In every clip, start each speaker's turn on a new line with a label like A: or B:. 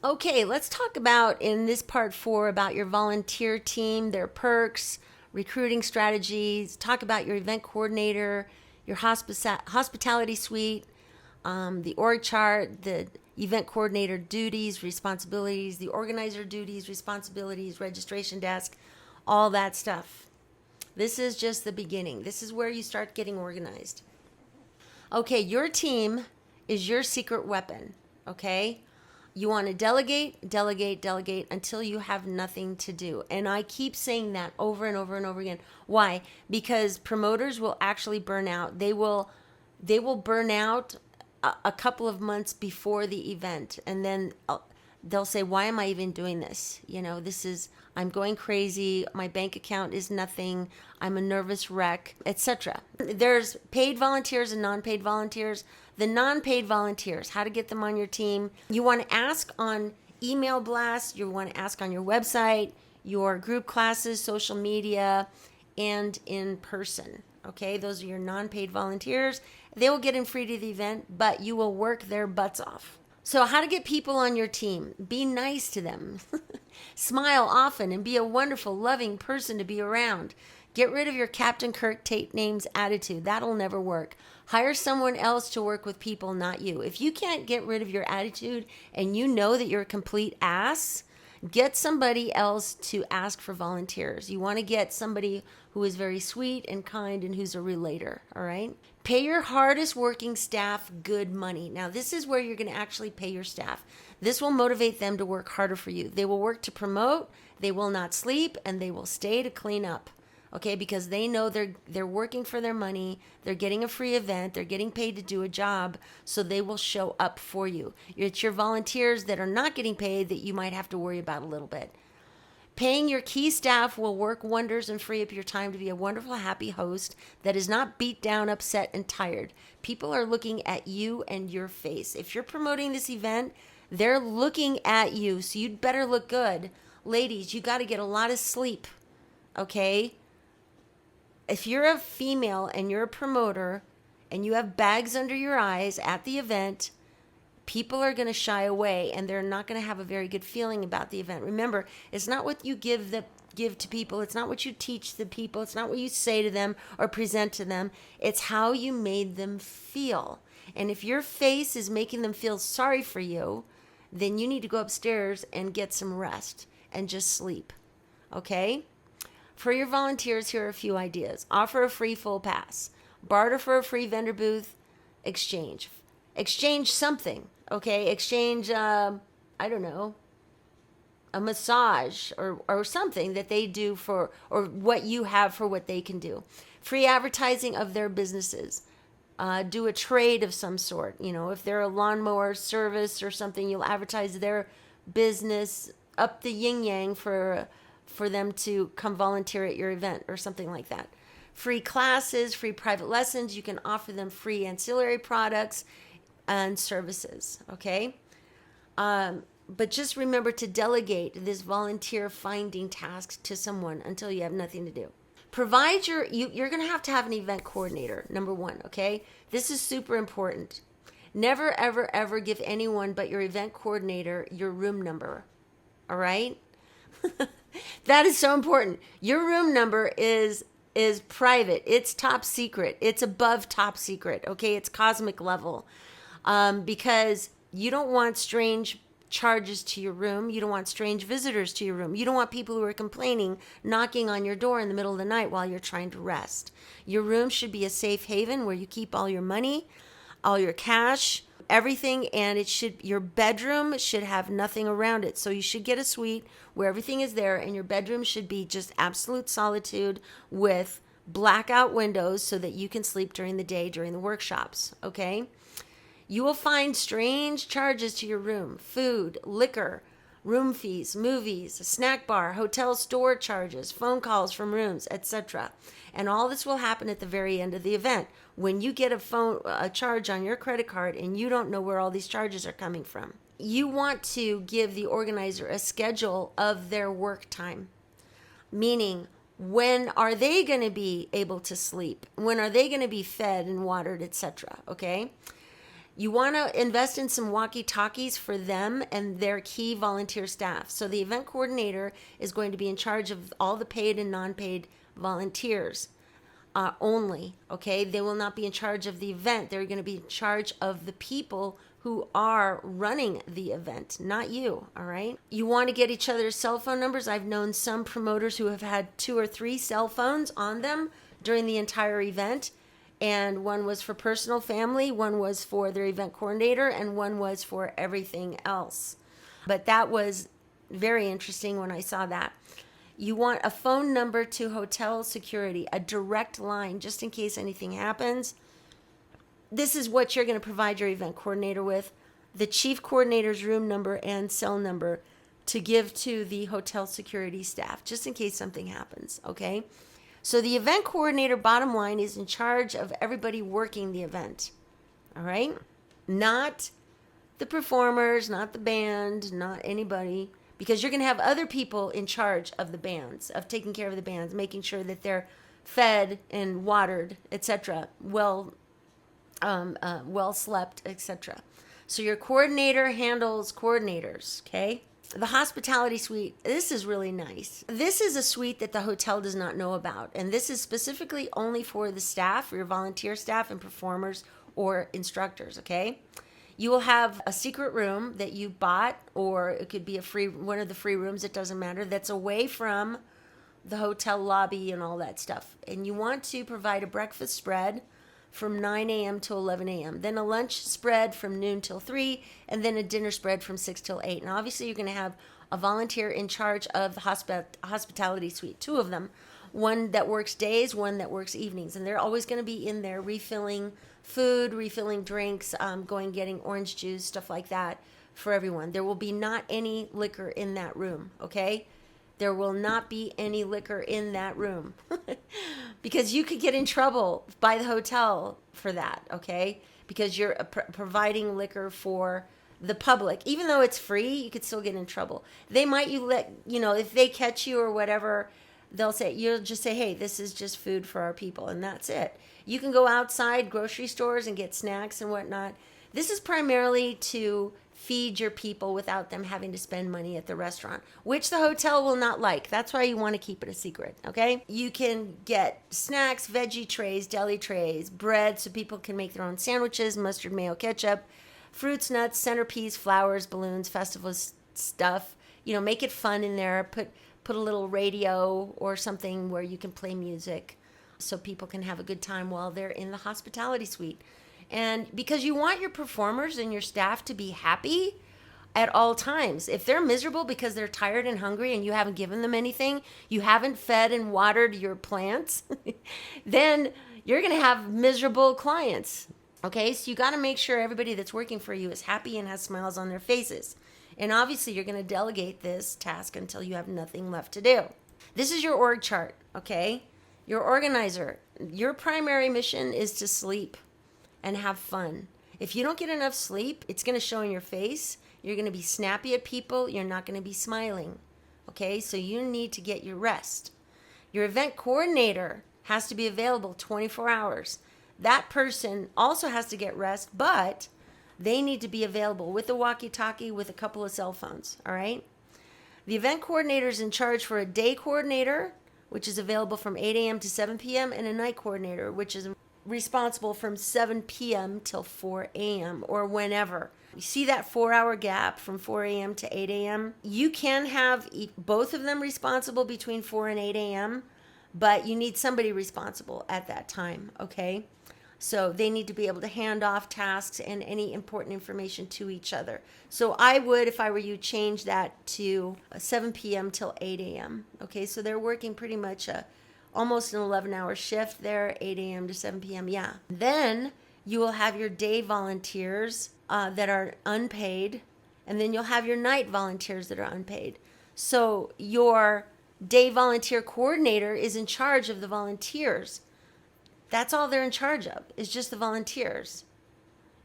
A: Okay, let's talk about in this part 4 about your volunteer team, their perks, recruiting strategies. Talk about your event coordinator, your hospitality suite, the org chart, the event coordinator duties, responsibilities, the organizer duties, responsibilities, registration desk, all that stuff. This is just the beginning. This is where you start getting organized. Okay, your team is your secret weapon, okay? You want to delegate, delegate, delegate until you have nothing to do. And I keep saying that over and over and over again. Why? Because promoters will actually burn out. They will burn out a couple of months before the event, and then they'll say, why am I even doing this? I'm going crazy. My bank account is nothing. I'm a nervous wreck, etc. There's paid volunteers and non-paid volunteers. The non-paid volunteers, how to get them on your team. You want to ask on email blasts. You want to ask on your website, your group classes, social media, and in person. Okay, those are your non-paid volunteers. They will get in free to the event, but you will work their butts off. So how to get people on your team. Be nice to them. Smile often and be a wonderful, loving person to be around. Get rid of your Captain Kirk tape names attitude. That'll never work. Hire someone else to work with people, not you. If you can't get rid of your attitude and you know that you're a complete ass, get somebody else to ask for volunteers. You want to get somebody who is very sweet and kind and who's a relator, all right? Pay your hardest working staff good money. Now, this is where you're going to actually pay your staff. This will motivate them to work harder for you. They will work to promote, they will not sleep, and they will stay to clean up. Okay, because they know they're working for their money, they're getting a free event, they're getting paid to do a job, so they will show up for you. It's your volunteers that are not getting paid that you might have to worry about a little bit. Paying your key staff will work wonders and free up your time to be a wonderful, happy host that is not beat down, upset, and tired. People are looking at you and your face. If you're promoting this event, they're looking at you, so you'd better look good. Ladies, you got to get a lot of sleep, okay? If you're a female and you're a promoter and you have bags under your eyes at the event, people are going to shy away and they're not going to have a very good feeling about the event. Remember, it's not what you give to people. It's not what you teach the people. It's not what you say to them or present to them. It's how you made them feel. And if your face is making them feel sorry for you, then you need to go upstairs and get some rest and just sleep. Okay? For your volunteers, here are a few ideas. Offer a free full pass. Barter for a free vendor booth. Exchange. Exchange something, okay? Exchange, I don't know, a massage or something that they do for, or what you have for what they can do. Free advertising of their businesses. Do a trade of some sort. If they're a lawnmower service or something, you'll advertise their business, up the yin-yang for them to come volunteer at your event or something like that. Free classes, free private lessons. You can offer them free ancillary products and services, okay? But just remember to delegate this volunteer finding task to someone until you have nothing to do. Provide you're going to have an event coordinator, number one, okay? This is super important. Never, ever, ever give anyone but your event coordinator your room number, all right? That is so important. Your room number is private. It's top secret. It's above top secret, okay? It's cosmic level. Because you don't want strange charges to your room. You don't want strange visitors to your room. You don't want people who are complaining knocking on your door in the middle of the night while you're trying to rest. Your room should be a safe haven where you keep all your money, all your cash, everything, and your bedroom should have nothing around it. So you should get a suite where everything is there, and your bedroom should be just absolute solitude with blackout windows so that you can sleep during the day during the workshops, okay? You will find strange charges to your room: food, liquor, room fees, movies, a snack bar, hotel store charges, phone calls from rooms, etc. And all this will happen at the very end of the event when you get a charge on your credit card and you don't know where all these charges are coming from. You want to give the organizer a schedule of their work time, meaning when are they going to be able to sleep? When are they going to be fed and watered, etc. Okay? You want to invest in some walkie-talkies for them and their key volunteer staff. So the event coordinator is going to be in charge of all the paid and non-paid volunteers only, okay? They will not be in charge of the event. They're going to be in charge of the people who are running the event, not you, all right? You want to get each other's cell phone numbers. I've known some promoters who have had 2 or 3 cell phones on them during the entire event. And one was for personal family, one was for their event coordinator, and one was for everything else. But that was very interesting when I saw that. You want a phone number to hotel security, a direct line, just in case anything happens. This is what you're going to provide your event coordinator with: the chief coordinator's room number and cell number to give to the hotel security staff, just in case something happens, okay? So the event coordinator, bottom line, is in charge of everybody working the event, all right? Not the performers, not the band, not anybody, because you're going to have other people in charge of the bands, of taking care of the bands, making sure that they're fed and watered, etc., well slept, etc. So your coordinator handles coordinators, okay? The hospitality suite, this is really nice. This is a suite that the hotel does not know about, and this is specifically only for the staff, your volunteer staff and performers or instructors, okay? You will have a secret room that you bought, or it could be one of the free rooms, it doesn't matter, that's away from the hotel lobby and all that stuff. And you want to provide a breakfast spread from 9 a.m. to 11 a.m., then a lunch spread from noon till 3, and then a dinner spread from 6 till 8. And obviously you're going to have a volunteer in charge of the hospitality suite, 2 of them, one that works days, one that works evenings, and they're always going to be in there refilling food, refilling drinks, getting orange juice, stuff like that for everyone. There will be not any liquor in that room, okay? There will not be any liquor in that room because you could get in trouble by the hotel for that, okay? Because you're providing liquor for the public. Even though it's free, you could still get in trouble. They might if they catch you or whatever, you'll just say, hey, this is just food for our people, and that's it. You can go outside grocery stores and get snacks and whatnot. This is primarily to feed your people without them having to spend money at the restaurant, which the hotel will not like. That's why you want to keep it a secret, okay? You can get snacks, veggie trays, deli trays, bread so people can make their own sandwiches, mustard, mayo, ketchup, fruits, nuts, centerpiece, flowers, balloons, festival stuff. Make it fun in there. Put a little radio or something where you can play music so people can have a good time while they're in the hospitality suite. And because you want your performers and your staff to be happy at all times. If they're miserable because they're tired and hungry and you haven't given them anything, you haven't fed and watered your plants, then you're going to have miserable clients. Okay, so you got to make sure everybody that's working for you is happy and has smiles on their faces. And obviously you're going to delegate this task until you have nothing left to do. This is your org chart, okay? Your organizer, your primary mission is to sleep and have fun. If you don't get enough sleep, it's going to show in your face. You're going to be snappy at people. You're not going to be smiling. Okay, so you need to get your rest. Your event coordinator has to be available 24 hours. That person also has to get rest, but they need to be available with a walkie-talkie, with a couple of cell phones, all right? The event coordinator is in charge for a day coordinator, which is available from 8 a.m. to 7 p.m., and a night coordinator, which is responsible from 7 p.m. till 4 a.m. or whenever. You see that 4-hour gap from 4 a.m. to 8 a.m.? You can have both of them responsible between 4 and 8 a.m., but you need somebody responsible at that time, okay? So they need to be able to hand off tasks and any important information to each other. So I would, if I were you, change that to 7 p.m. till 8 a.m. Okay, so they're working pretty much almost an 11-hour shift there, 8 a.m. to 7 p.m. Yeah. Then you will have your day volunteers that are unpaid, and then you'll have your night volunteers that are unpaid. So your day volunteer coordinator is in charge of the volunteers. That's all they're in charge of, is just the volunteers.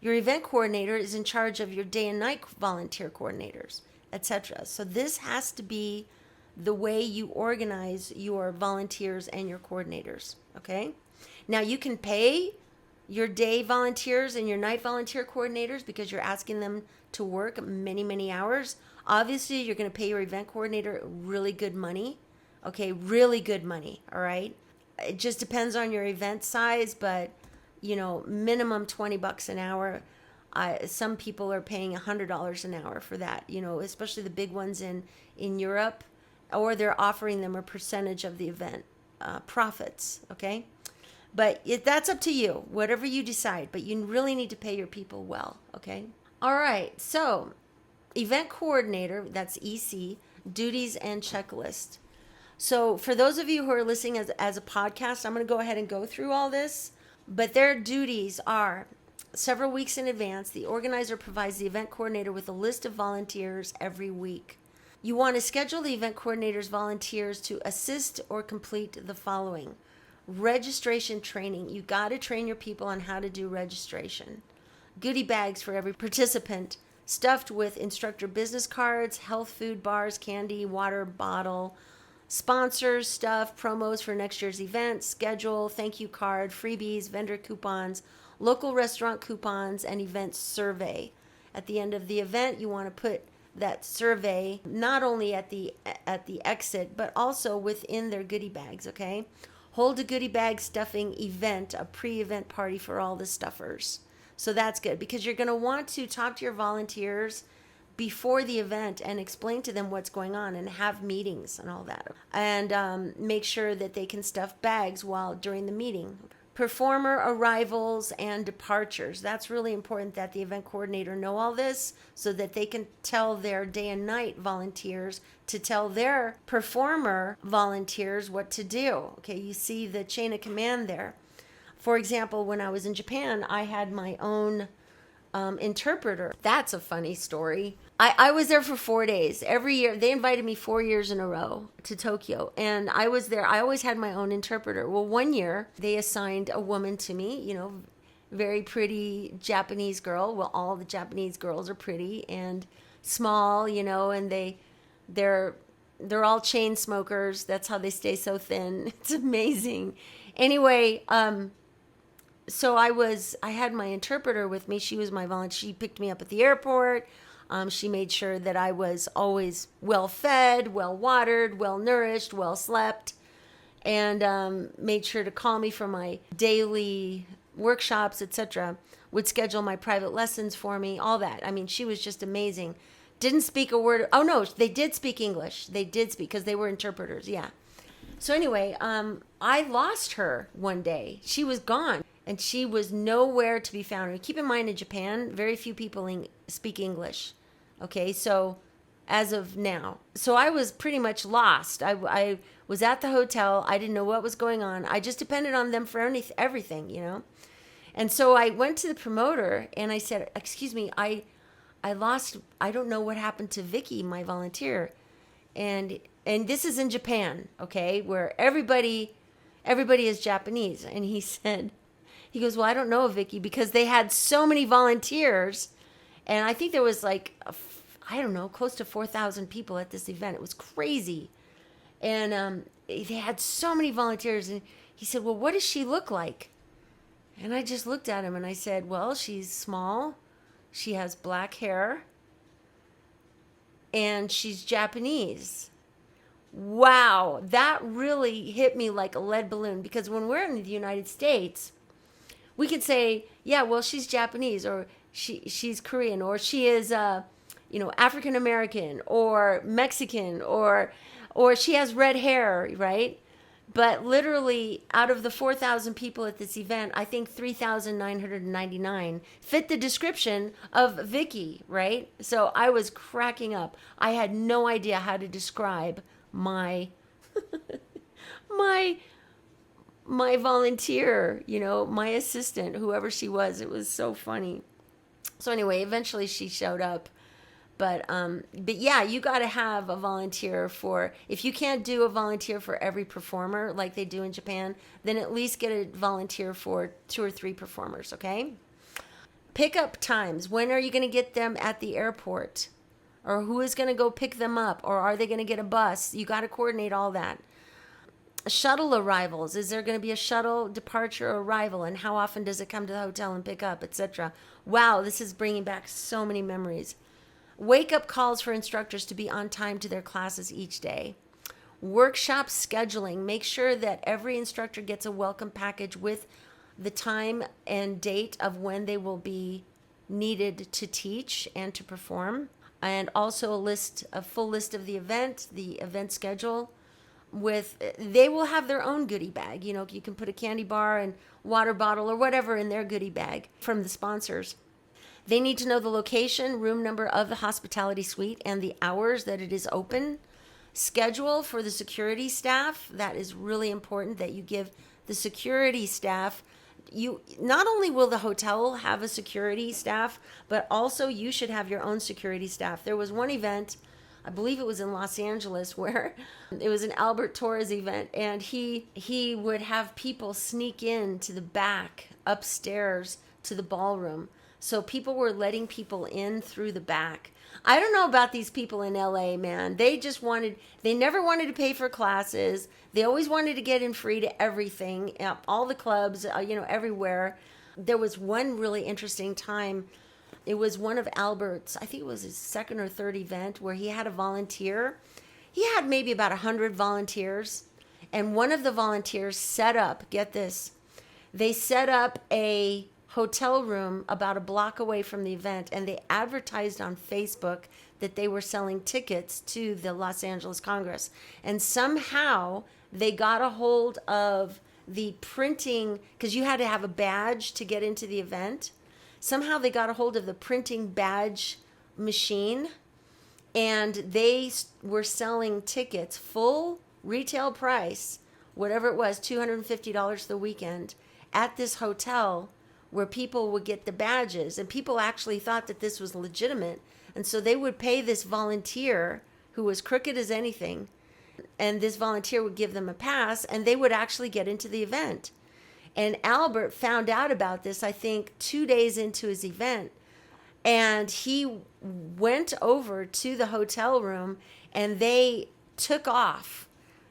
A: Your event coordinator is in charge of your day and night volunteer coordinators, etc. So this has to be the way you organize your volunteers and your coordinators, okay? Now you can pay your day volunteers and your night volunteer coordinators, because you're asking them to work many, many hours. Obviously, you're going to pay your event coordinator really good money. Okay, really good money, all right? It just depends on your event size, but minimum $20 an hour. Some people are paying $100 an hour for that, especially the big ones in Europe, or they're offering them a percentage of the event profits, okay? But that's up to you, whatever you decide. But you really need to pay your people well, okay? All right, so event coordinator, that's EC, duties and checklist. So for those of you who are listening as a podcast, I'm going to go ahead and go through all this. But their duties are: several weeks in advance, the organizer provides the event coordinator with a list of volunteers every week. You want to schedule the event coordinator's volunteers to assist or complete the following: registration training. You got to train your people on how to do registration. Goodie bags for every participant, stuffed with instructor business cards, health food bars, candy, water bottle, sponsors, stuff, promos for next year's event, schedule, thank you card, freebies, vendor coupons, local restaurant coupons, and event survey. At the end of the event, you want to put that survey not only at the exit, but also within their goodie bags, okay? Hold a goodie bag stuffing event, a pre-event party for all the stuffers. So that's good, because you're going to want to talk to your volunteers before the event and explain to them what's going on and have meetings and all that. And make sure that they can stuff bags during the meeting. Performer arrivals and departures. That's really important that the event coordinator know all this so that they can tell their day and night volunteers to tell their performer volunteers what to do. Okay, you see the chain of command there. For example, when I was in Japan, I had my own interpreter. That's a funny story. I was there for 4 days. Every year, they invited me 4 years in a row to Tokyo, and I was there. I always had my own interpreter. Well, one year, they assigned a woman to me, very pretty Japanese girl. Well, all the Japanese girls are pretty and small, and they're all chain smokers. That's how they stay so thin. It's amazing. Anyway, so I had my interpreter with me. She was my volunteer. She picked me up at the airport. She made sure that I was always well fed, well watered, well nourished, well slept, and made sure to call me for my daily workshops, etc. Would schedule my private lessons for me, all that. I mean, she was just amazing. Didn't speak a word. Oh no, they did speak English. They did speak because they were interpreters. Yeah. So anyway, I lost her one day. She was gone. And she was nowhere to be found. And keep in mind, in Japan, very few people speak English. Okay, so as of now. So I was pretty much lost. I was at the hotel. I didn't know what was going on. I just depended on them for everything. And so I went to the promoter and I said, excuse me, I don't know what happened to Vicky, my volunteer. And this is in Japan, okay, where everybody is Japanese. And he goes, well, I don't know, Vicky, because they had so many volunteers. And I think there was close to 4,000 people at this event. It was crazy. And they had so many volunteers. And he said, well, what does she look like? And I just looked at him and I said, well, she's small. She has black hair. And she's Japanese. Wow, that really hit me like a lead balloon, because when we're in the United States, we could say, yeah, well, she's Japanese, or she's Korean, or she is, African American, or Mexican, or she has red hair, right? But literally, out of the 4,000 people at this event, I think 3,999 fit the description of Vicky, right? So I was cracking up. I had no idea how to describe my my volunteer, my assistant, whoever she was. It was so funny. So anyway, eventually she showed up. But yeah, you got to have a volunteer if you can't do a volunteer for every performer like they do in Japan, then at least get a volunteer for 2 or 3 performers, okay? Pickup times. When are you going to get them at the airport? Or who is going to go pick them up? Or are they going to get a bus? You got to coordinate all that. Shuttle arrivals. Is there going to be a shuttle departure or arrival? And how often does it come to the hotel and pick up, etc.? Wow, this is bringing back so many memories. Wake up calls for instructors to be on time to their classes each day. Workshop scheduling. Make sure that every instructor gets a welcome package with the time and date of when they will be needed to teach and to perform. And also a full list of the event schedule. They will have their own goodie bag. You can put a candy bar and water bottle or whatever in their goodie bag from the sponsors. They need to know the location, room number of the hospitality suite, and the hours that it is open. Schedule for the security staff. That is really important that you give the security staff. Not only will the hotel have a security staff, but also you should have your own security staff. There was one event, I believe it was in Los Angeles, where it was an Albert Torres event, and he would have people sneak in to the back upstairs to the ballroom. So people were letting people in through the back. I don't know about these people in LA, man. They never wanted to pay for classes. They always wanted to get in free to everything, all the clubs, everywhere. There was one really interesting time. It was one of Albert's, I think it was his second or third event, where he had a volunteer. He had maybe about 100 volunteers. And one of the volunteers set up, get this, they set up a hotel room about a block away from the event, and they advertised on Facebook that they were selling tickets to the Los Angeles Congress. And somehow they got a hold of the printing, because you had to have a badge to get into the event. Somehow they got a hold of the printing badge machine, and they were selling tickets full retail price, whatever it was, $250 the weekend, at this hotel where people would get the badges. And people actually thought that this was legitimate. And so they would pay this volunteer who was crooked as anything, and this volunteer would give them a pass, and they would actually get into the event. And Albert found out about this, I think, 2 days into his event. And he went over to the hotel room, and they took off.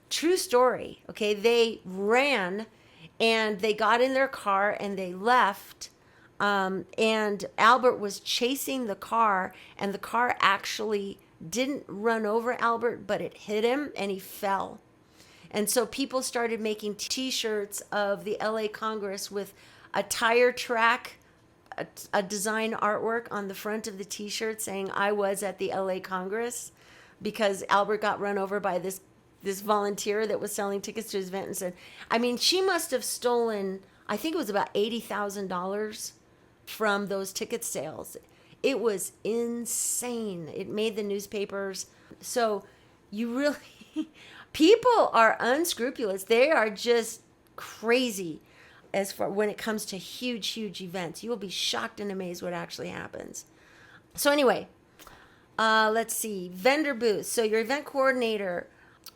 A: True story, okay? They ran, and they got in their car, and they left. And Albert was chasing the car, and the car actually didn't run over Albert, but it hit him, and he fell. And so people started making T-shirts of the LA Congress with a tire track, a design artwork on the front of the T-shirt saying, "I was at the LA Congress," because Albert got run over by this volunteer that was selling tickets to his event. And said, I mean, she must have stolen, I think it was about $80,000 from those ticket sales. It was insane. It made the newspapers. So you really... People are unscrupulous. They are just crazy as far when it comes to huge, huge events. You will be shocked and amazed what actually happens. So anyway, let's see. Vendor booths. So your event coordinator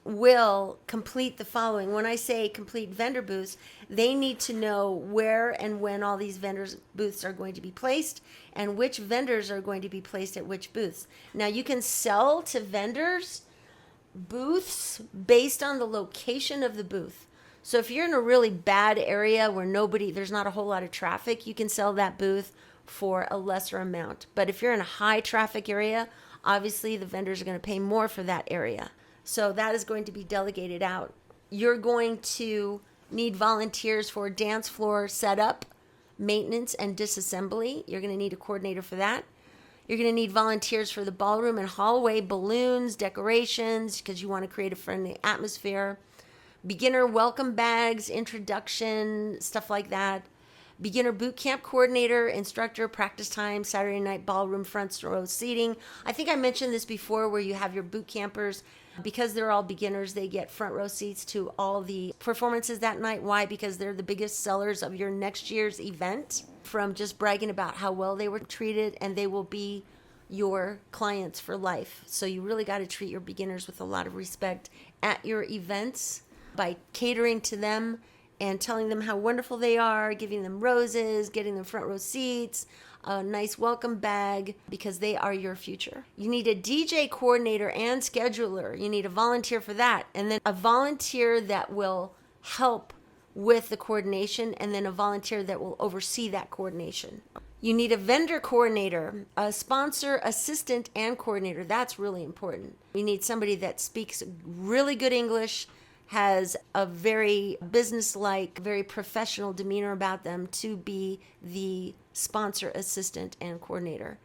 A: will complete the following. When I say complete vendor booths, they need to know where and when all these vendors booths are going to be placed and which vendors are going to be placed at which booths. Now you can sell to vendors booths based on the location of the booth. So if you're in a really bad area where there's not a whole lot of traffic, you can sell that booth for a lesser amount. But if you're in a high traffic area, obviously the vendors are going to pay more for that area. So that is going to be delegated out. You're going to need volunteers for dance floor setup, maintenance, and disassembly. You're going to need a coordinator for that. You're going to need volunteers for the ballroom and hallway, balloons, decorations, because you want to create a friendly atmosphere. Beginner welcome bags, introduction, stuff like that. Beginner boot camp coordinator, instructor, practice time, Saturday night ballroom, front row seating. I think I mentioned this before, where you have your boot campers. Because they're all beginners, they get front row seats to all the performances that night. Why? Because they're the biggest sellers of your next year's event, from just bragging about how well they were treated, and they will be your clients for life. So you really got to treat your beginners with a lot of respect at your events by catering to them and telling them how wonderful they are, giving them roses, getting them front row seats, a nice welcome bag, because they are your future. You need a DJ coordinator and scheduler. You need a volunteer for that. And then a volunteer that will help with the coordination, and then a volunteer that will oversee that coordination. You need a vendor coordinator, a sponsor, assistant, and coordinator. That's really important. You need somebody that speaks really good English, has a very business-like, very professional demeanor about them to be the sponsor, assistant, and coordinator.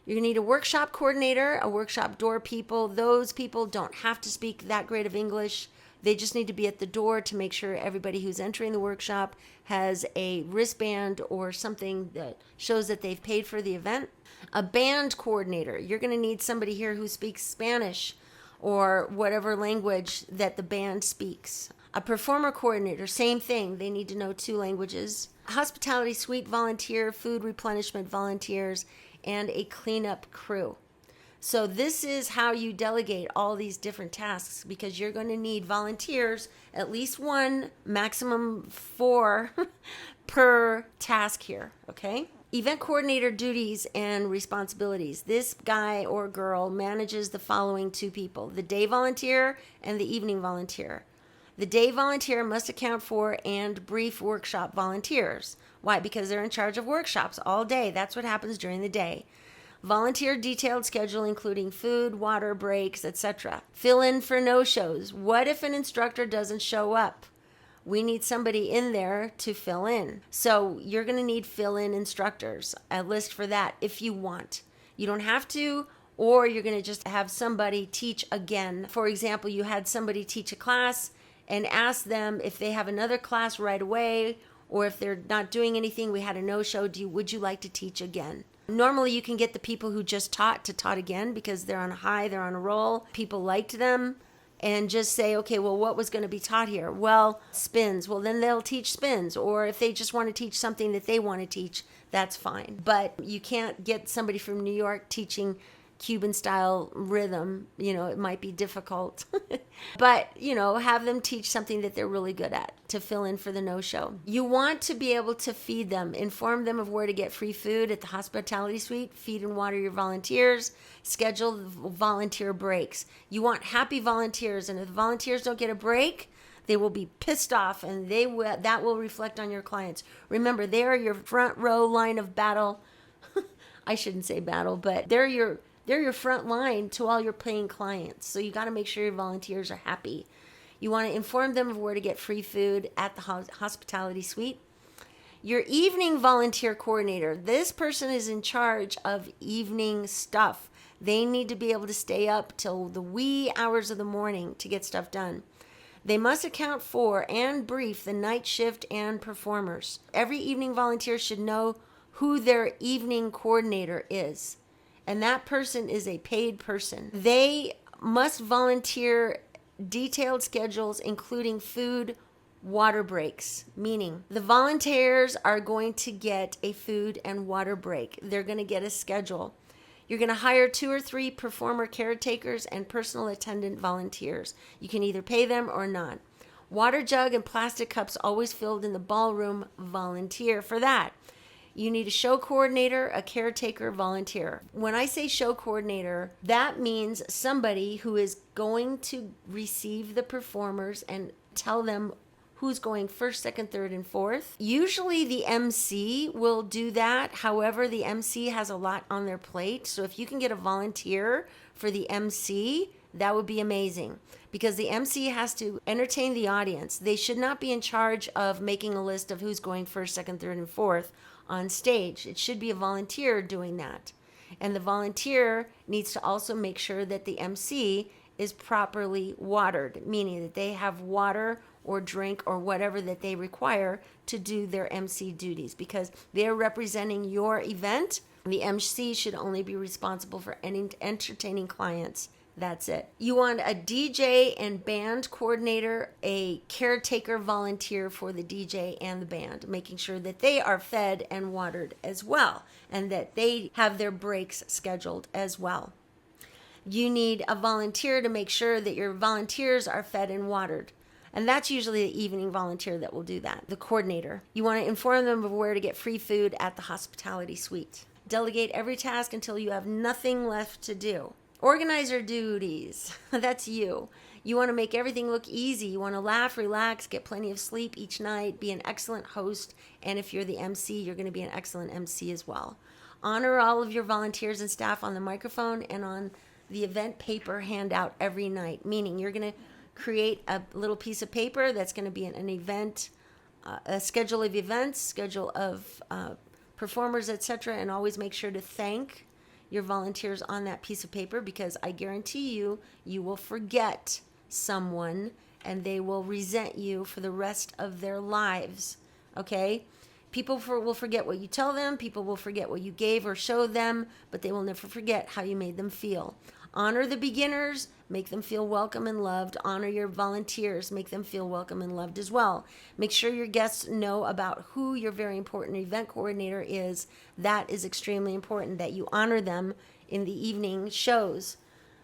A: You're going to need a workshop coordinator, a workshop door people. Those people don't have to speak that great of English. They just need to be at the door to make sure everybody who's entering the workshop has a wristband or something that shows that they've paid for the event. A band coordinator. You're going to need somebody here who speaks Spanish or whatever language that the band speaks. A performer coordinator, same thing. They need to know 2 languages. A hospitality suite volunteer, food replenishment volunteers, and a cleanup crew. So this is how you delegate all these different tasks, because you're going to need volunteers, at least 1, maximum 4 per task here, okay? Event coordinator duties and responsibilities. This guy or girl manages the following 2 people, the day volunteer and the evening volunteer. The day volunteer must account for and brief workshop volunteers. Why? Because they're in charge of workshops all day. That's what happens during the day. Volunteer detailed schedule including food, water, breaks, etc. Fill in for no-shows. What if an instructor doesn't show up? We need somebody in there to fill in. So you're going to need fill-in instructors, a list for that if you want. You don't have to, or you're going to just have somebody teach again. For example, you had somebody teach a class and ask them if they have another class right away, or if they're not doing anything, we had a no-show, would you like to teach again? Normally you can get the people who just taught to taught again because they're on a high, they're on a roll, people liked them, and just say, okay, well, what was going to be taught here? Well, spins. Well, then they'll teach spins. Or if they just want to teach something that they want to teach, that's fine. But you can't get somebody from New York teaching Cuban style rhythm. It might be difficult. But, have them teach something that they're really good at to fill in for the no-show. You want to be able to feed them, inform them of where to get free food at the hospitality suite, feed and water your volunteers, schedule volunteer breaks. You want happy volunteers, and if the volunteers don't get a break, they will be pissed off, and that will reflect on your clients. Remember, they are your front row line of battle. I shouldn't say battle, but they're your front line to all your paying clients. So you got to make sure your volunteers are happy. You want to inform them of where to get free food at the hospitality suite. Your evening volunteer coordinator. This person is in charge of evening stuff. They need to be able to stay up till the wee hours of the morning to get stuff done. They must account for and brief the night shift and performers. Every evening volunteer should know who their evening coordinator is. And that person is a paid person. They must volunteer detailed schedules, including food, water breaks, meaning the volunteers are going to get a food and water break. They're going to get a schedule. You're going to hire 2 or 3 performer caretakers and personal attendant volunteers. You can either pay them or not. Water jug and plastic cups always filled in the ballroom. Volunteer for that. You need a show coordinator, a caretaker, volunteer. When I say show coordinator, that means somebody who is going to receive the performers and tell them who's going first, second, third, and fourth. Usually the MC will do that. However, the MC has a lot on their plate. So if you can get a volunteer for the MC, that would be amazing, because the MC has to entertain the audience. They should not be in charge of making a list of who's going first, second, third, and fourth on stage. It should be a volunteer doing that. And the volunteer needs to also make sure that the MC is properly watered, meaning that they have water or drink or whatever that they require to do their MC duties, because they're representing your event. The MC should only be responsible for any entertaining clients. That's it. You want a DJ and band coordinator, a caretaker volunteer for the DJ and the band, making sure that they are fed and watered as well, and that they have their breaks scheduled as well. You need a volunteer to make sure that your volunteers are fed and watered. And that's usually the evening volunteer that will do that, the coordinator. You want to inform them of where to get free food at the hospitality suite. Delegate every task until you have nothing left to do. Organizer duties. That's you. You want to make everything look easy. You want to laugh, relax, get plenty of sleep each night, be an excellent host, and if you're the MC, you're going to be an excellent MC as well. Honor all of your volunteers and staff on the microphone and on the event paper handout every night, meaning you're going to create a little piece of paper that's going to be an event, a schedule of events, schedule of performers, etc., and always make sure to thank your volunteers on that piece of paper, because I guarantee you, you will forget someone and they will resent you for the rest of their lives. Okay? People will forget what you tell them, people will forget what you gave or showed them, but they will never forget how you made them feel. Honor the beginners, make them feel welcome and loved. Honor your volunteers, make them feel welcome and loved as well. Make sure your guests know about who your very important event coordinator is. That is extremely important, that you honor them in the evening shows.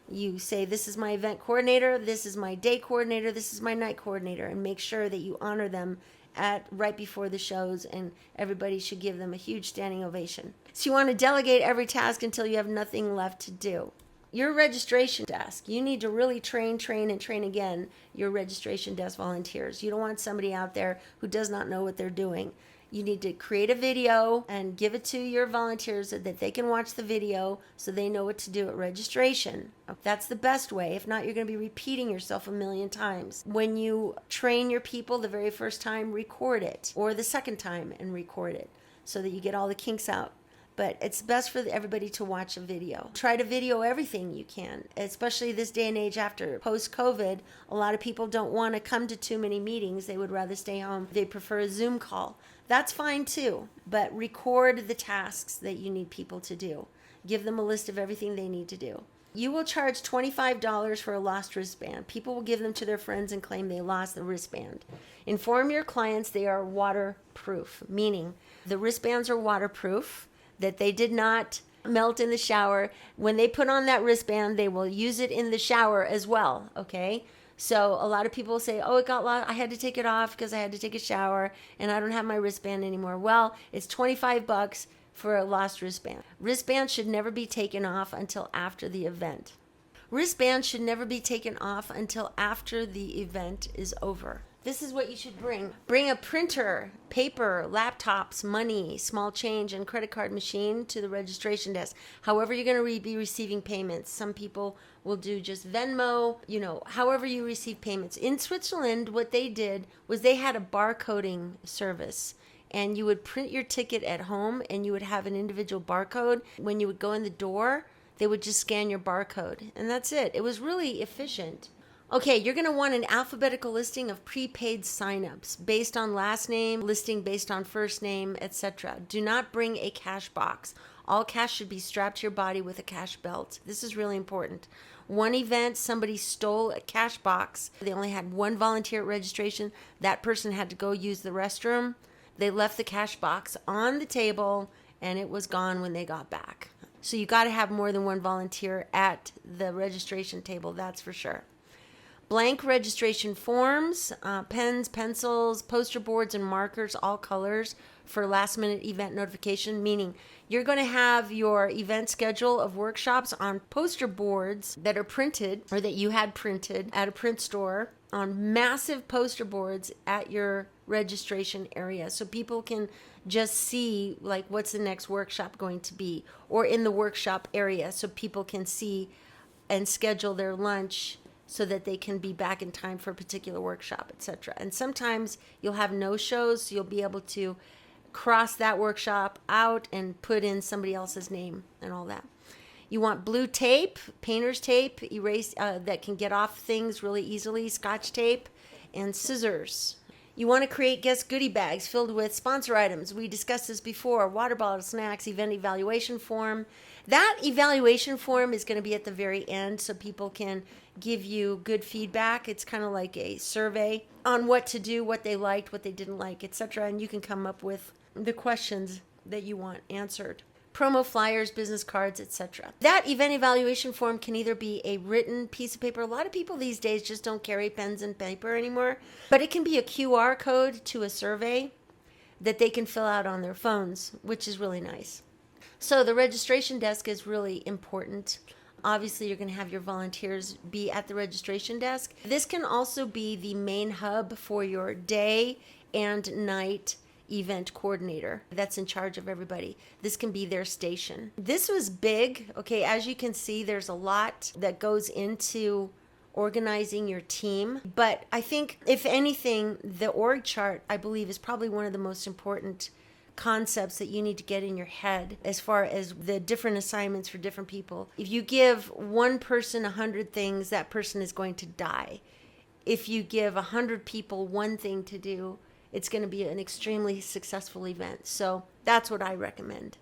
A: You say, this is my event coordinator, this is my day coordinator, this is my night coordinator, and make sure that you honor them at right before the shows, and everybody should give them a huge standing ovation. So you want to delegate every task until you have nothing left to do. Your registration desk, you need to really train again your registration desk volunteers. You don't want somebody out there who does not know what they're doing. You need to create a video and give it to your volunteers so that they can watch the video so they know what to do at registration. That's the best way. If not, you're going to be repeating yourself a million times. When you train your people the very first time, record it, or the second time and record it so that you get all the kinks out. But it's best for everybody to watch a video. Try to video everything you can, especially this day and age after post-COVID. A lot of people don't want to come to too many meetings. They would rather stay home. They prefer a Zoom call. That's fine too, but record the tasks that you need people to do. Give them a list of everything they need to do. You will charge $25 for a lost wristband. People will give them to their friends and claim they lost the wristband. Inform your clients they are waterproof, meaning the wristbands are waterproof, that they did not melt in the shower. When they put on that wristband, they will use it in the shower as well, okay? So a lot of people say, oh, it got lost. I had to take it off because I had to take a shower and I don't have my wristband anymore. Well, it's $25 for a lost wristband. Wristbands should never be taken off until after the event. Wristbands should never be taken off until after the event is over. This is what you should bring. Bring a printer, paper, laptops, money, small change, and credit card machine to the registration desk. However you're going to be receiving payments. Some people will do just Venmo, however you receive payments. In Switzerland, what they did was they had a barcoding service. And you would print your ticket at home and you would have an individual barcode. When you would go in the door, they would just scan your barcode. And that's it. It was really efficient. Okay, you're going to want an alphabetical listing of prepaid signups based on last name, listing based on first name, etc. Do not bring a cash box. All cash should be strapped to your body with a cash belt. This is really important. One event, somebody stole a cash box. They only had one volunteer at registration. That person had to go use the restroom. They left the cash box on the table and it was gone when they got back. So you got to have more than one volunteer at the registration table, that's for sure. Blank registration forms, pens, pencils, poster boards, and markers, all colors, for last minute event notification, meaning you're going to have your event schedule of workshops on poster boards that are printed or that you had printed at a print store on massive poster boards at your registration area so people can just see like what's the next workshop going to be, or in the workshop area so people can see and schedule their lunch so that they can be back in time for a particular workshop, etc. And sometimes you'll have no-shows, so you'll be able to cross that workshop out and put in somebody else's name and all that. You want blue tape, painter's tape, erase that can get off things really easily, Scotch tape, and scissors. You want to create guest goodie bags filled with sponsor items. We discussed this before, water bottle, snacks, event evaluation form. That evaluation form is going to be at the very end so people can give you good feedback. It's kind of like a survey on what to do, what they liked, what they didn't like, etc. And you can come up with the questions that you want answered. Promo flyers, business cards, etc. That event evaluation form can either be a written piece of paper. A lot of people these days just don't carry pens and paper anymore, but it can be a QR code to a survey that they can fill out on their phones, which is really nice. So the registration desk is really important. Obviously, you're going to have your volunteers be at the registration desk. This can also be the main hub for your day and night event coordinator that's in charge of everybody. This can be their station. This was big. Okay, as you can see, there's a lot that goes into organizing your team. But I think, if anything, the org chart, I believe, is probably one of the most important concepts that you need to get in your head as far as the different assignments for different people. If you give one person 100 things, that person is going to die. If you give 100 people one thing to do, it's going to be an extremely successful event. So that's what I recommend.